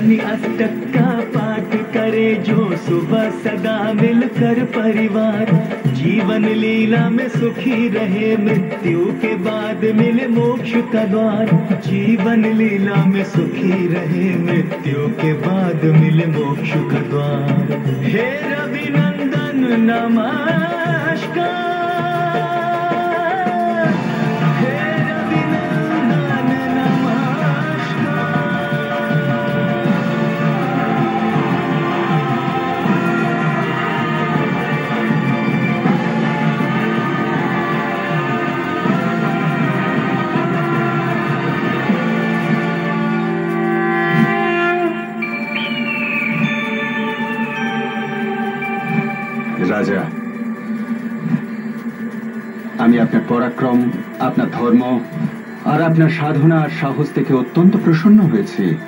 शनि अष्टक का पाठ करे जो सुबह सदा मिलकर परिवार, जीवन लीला में सुखी रहे, मृत्यु के बाद मिले मोक्ष का द्वार। जीवन लीला में सुखी रहे, मृत्यु के बाद मिले मोक्ष का द्वार। हे रविनंदन नमस्कार, हे रविनंदन नमस्कार। রাজা, আমি আপনার পরাক্রম, আপনার ধর্ম আর আপনার সাধনা আর সাহস থেকে অত্যন্ত প্রসন্ন হয়েছি।